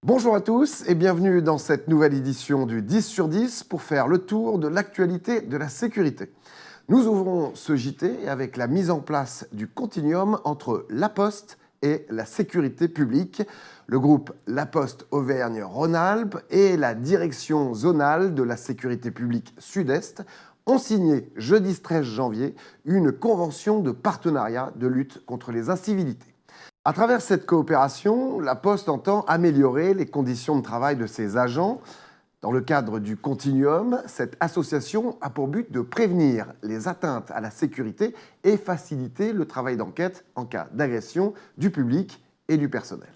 Bonjour à tous et bienvenue dans cette nouvelle édition du 10 sur 10 pour faire le tour de l'actualité de la sécurité. Nous ouvrons ce JT avec la mise en place du continuum entre La Poste et la sécurité publique. Le groupe La Poste Auvergne-Rhône-Alpes et la direction zonale de la sécurité publique Sud-Est ont signé jeudi 13 janvier une convention de partenariat de lutte contre les incivilités. À travers cette coopération, La Poste entend améliorer les conditions de travail de ses agents. Dans le cadre du Continuum, cette association a pour but de prévenir les atteintes à la sécurité et faciliter le travail d'enquête en cas d'agression du public et du personnel.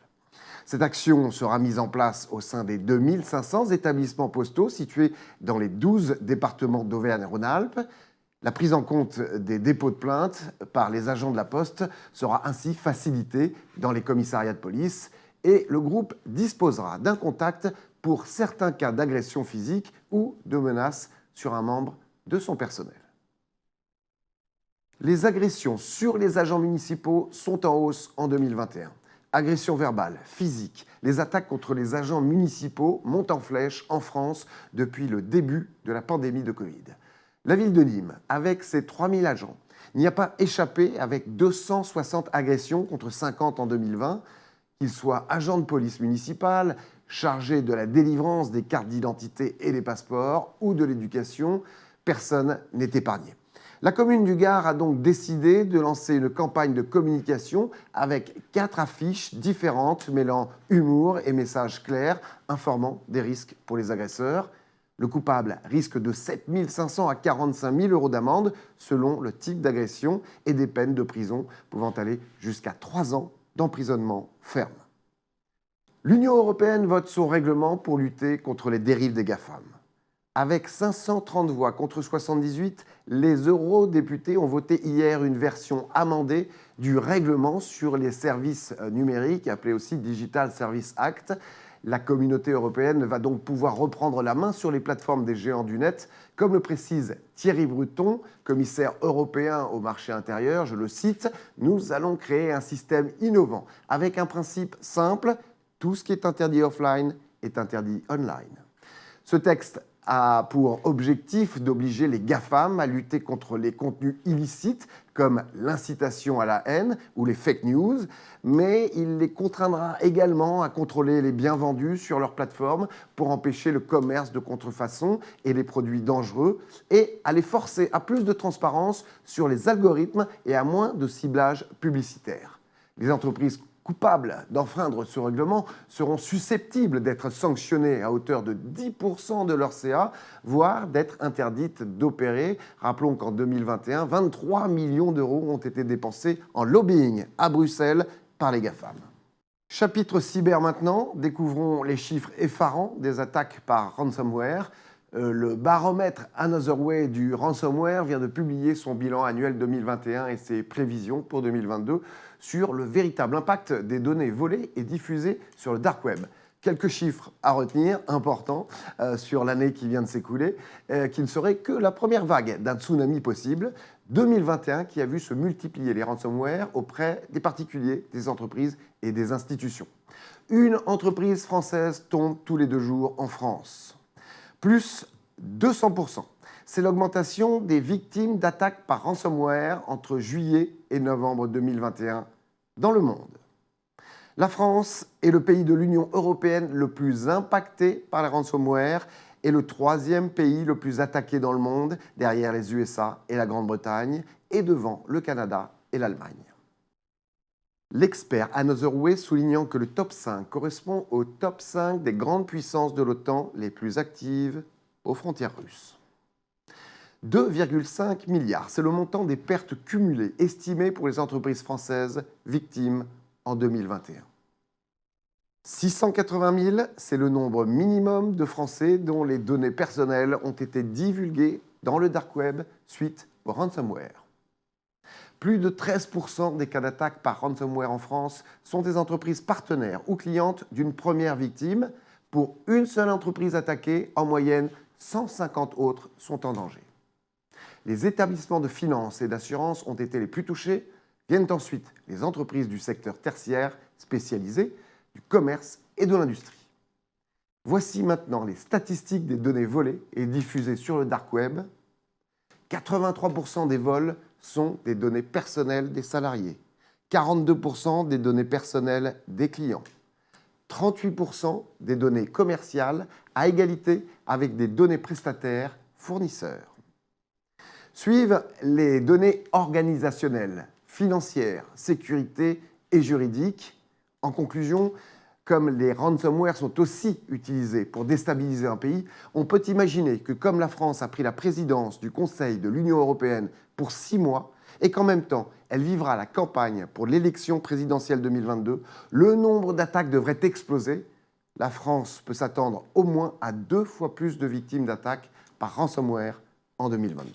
Cette action sera mise en place au sein des 2500 établissements postaux situés dans les 12 départements d'Auvergne-Rhône-Alpes. La prise en compte des dépôts de plainte par les agents de la Poste sera ainsi facilitée dans les commissariats de police et le groupe disposera d'un contact pour certains cas d'agression physique ou de menace sur un membre de son personnel. Les agressions sur les agents municipaux sont en hausse en 2021. Agressions verbales, physiques, les attaques contre les agents municipaux montent en flèche en France depuis le début de la pandémie de Covid. La ville de Nîmes, avec ses 3000 agents, n'y a pas échappé avec 260 agressions contre 50 en 2020. Qu'ils soient agents de police municipale, chargés de la délivrance des cartes d'identité et des passeports ou de l'éducation, personne n'est épargné. La commune du Gard a donc décidé de lancer une campagne de communication avec 4 affiches différentes mêlant humour et messages clairs informant des risques pour les agresseurs. Le coupable risque de 7 500 à 45 000 euros d'amende selon le type d'agression et des peines de prison pouvant aller jusqu'à 3 ans d'emprisonnement ferme. L'Union européenne vote son règlement pour lutter contre les dérives des GAFAM. Avec 530 voix contre 78, les eurodéputés ont voté hier une version amendée du règlement sur les services numériques, appelé aussi Digital Services Act. La communauté européenne va donc pouvoir reprendre la main sur les plateformes des géants du net, comme le précise Thierry Breton, commissaire européen au marché intérieur, je le cite, « Nous allons créer un système innovant avec un principe simple, tout ce qui est interdit offline est interdit online ». Ce texte a pour objectif d'obliger les GAFAM à lutter contre les contenus illicites comme l'incitation à la haine ou les fake news, mais il les contraindra également à contrôler les biens vendus sur leur plateforme pour empêcher le commerce de contrefaçon et les produits dangereux et à les forcer à plus de transparence sur les algorithmes et à moins de ciblage publicitaire. Les entreprises coupables d'enfreindre ce règlement seront susceptibles d'être sanctionnées à hauteur de 10% de leur CA, voire d'être interdites d'opérer. Rappelons qu'en 2021, 23 millions d'euros ont été dépensés en lobbying à Bruxelles par les GAFAM. Chapitre cyber maintenant, découvrons les chiffres effarants des attaques par ransomware. Le baromètre Anotherway du ransomware vient de publier son bilan annuel 2021 et ses prévisions pour 2022 sur le véritable impact des données volées et diffusées sur le dark web. Quelques chiffres à retenir, importants, sur l'année qui vient de s'écouler, qui ne serait que la première vague d'un tsunami possible. 2021 qui a vu se multiplier les ransomware auprès des particuliers, des entreprises et des institutions. Une entreprise française tombe tous les 2 jours en France. Plus 200%. C'est l'augmentation des victimes d'attaques par ransomware entre juillet et novembre 2021 dans le monde. La France est le pays de l'Union européenne le plus impacté par la ransomware et le 3e pays le plus attaqué dans le monde, derrière les USA et la Grande-Bretagne, et devant le Canada et l'Allemagne. L'expert Anotherway soulignant que le top 5 correspond au top 5 des grandes puissances de l'OTAN les plus actives aux frontières russes. 2,5 milliards, c'est le montant des pertes cumulées estimées pour les entreprises françaises victimes en 2021. 680 000, c'est le nombre minimum de Français dont les données personnelles ont été divulguées dans le dark web suite au ransomware. Plus de 13% des cas d'attaque par ransomware en France sont des entreprises partenaires ou clientes d'une première victime. Pour une seule entreprise attaquée, en moyenne, 150 autres sont en danger. Les établissements de finance et d'assurance ont été les plus touchés. Viennent ensuite les entreprises du secteur tertiaire spécialisé, du commerce et de l'industrie. Voici maintenant les statistiques des données volées et diffusées sur le dark web. 83% des vols sont des données personnelles des salariés, 42% des données personnelles des clients, 38% des données commerciales à égalité avec des données prestataires fournisseurs. Suivent les données organisationnelles, financières, sécurité et juridiques. En conclusion, comme les ransomware sont aussi utilisés pour déstabiliser un pays, on peut imaginer que comme la France a pris la présidence du Conseil de l'Union européenne pour 6 mois et qu'en même temps, elle vivra la campagne pour l'élection présidentielle 2022, le nombre d'attaques devrait exploser. La France peut s'attendre au moins à 2 fois plus de victimes d'attaques par ransomware en 2022.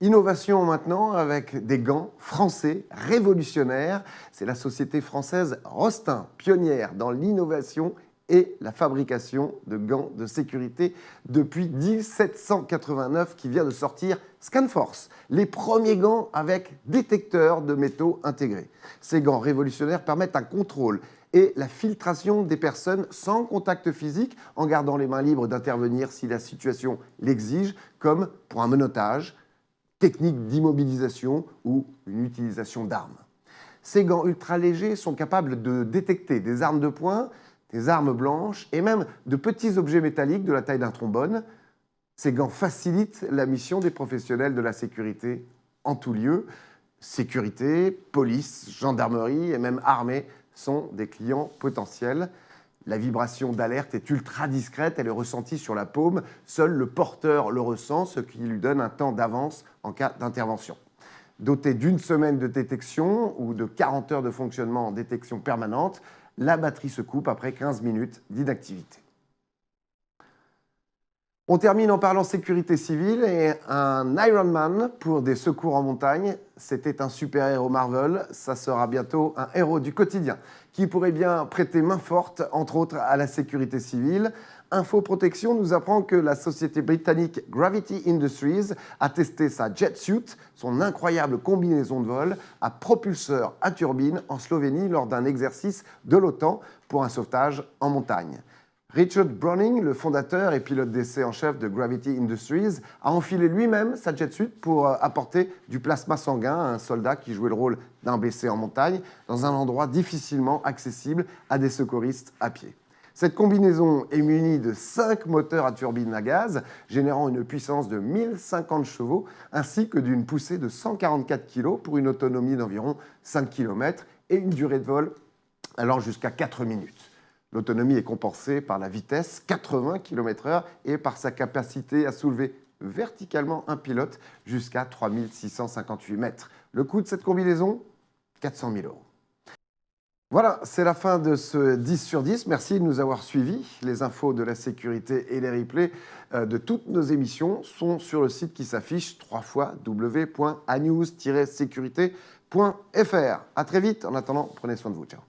Innovation maintenant avec des gants français révolutionnaires. C'est la société française Rostin, pionnière dans l'innovation et la fabrication de gants de sécurité depuis 1789 qui vient de sortir Scanforce, les premiers gants avec détecteur de métaux intégrés. Ces gants révolutionnaires permettent un contrôle et la filtration des personnes sans contact physique en gardant les mains libres d'intervenir si la situation l'exige, comme pour un menottage, technique d'immobilisation ou une utilisation d'armes. Ces gants ultra légers sont capables de détecter des armes de poing, des armes blanches et même de petits objets métalliques de la taille d'un trombone. Ces gants facilitent la mission des professionnels de la sécurité en tout lieu. Sécurité, police, gendarmerie et même armée sont des clients potentiels. La vibration d'alerte est ultra discrète, elle est ressentie sur la paume. Seul le porteur le ressent, ce qui lui donne un temps d'avance en cas d'intervention. Doté d'une semaine de détection ou de 40 heures de fonctionnement en détection permanente, la batterie se coupe après 15 minutes d'inactivité. On termine en parlant sécurité civile et un Iron Man pour des secours en montagne. C'était un super-héros Marvel, ça sera bientôt un héros du quotidien qui pourrait bien prêter main forte, entre autres, à la sécurité civile. Info Protection nous apprend que la société britannique Gravity Industries a testé sa Jetsuit, son incroyable combinaison de vol à propulseur à turbine en Slovénie lors d'un exercice de l'OTAN pour un sauvetage en montagne. Richard Browning, le fondateur et pilote d'essai en chef de Gravity Industries, a enfilé lui-même sa Jetsuit pour apporter du plasma sanguin à un soldat qui jouait le rôle d'un blessé en montagne dans un endroit difficilement accessible à des secouristes à pied. Cette combinaison est munie de 5 moteurs à turbine à gaz, générant une puissance de 1050 chevaux, ainsi que d'une poussée de 144 kg pour une autonomie d'environ 5 km et une durée de vol allant jusqu'à 4 minutes. L'autonomie est compensée par la vitesse, 80 km/h, et par sa capacité à soulever verticalement un pilote jusqu'à 3658 mètres. Le coût de cette combinaison, 400 000 €. Voilà, c'est la fin de ce 10 sur 10. Merci de nous avoir suivis. Les infos de la sécurité et les replays de toutes nos émissions sont sur le site qui s'affiche www.anews-sécurité.fr. À très vite. En attendant, prenez soin de vous. Ciao.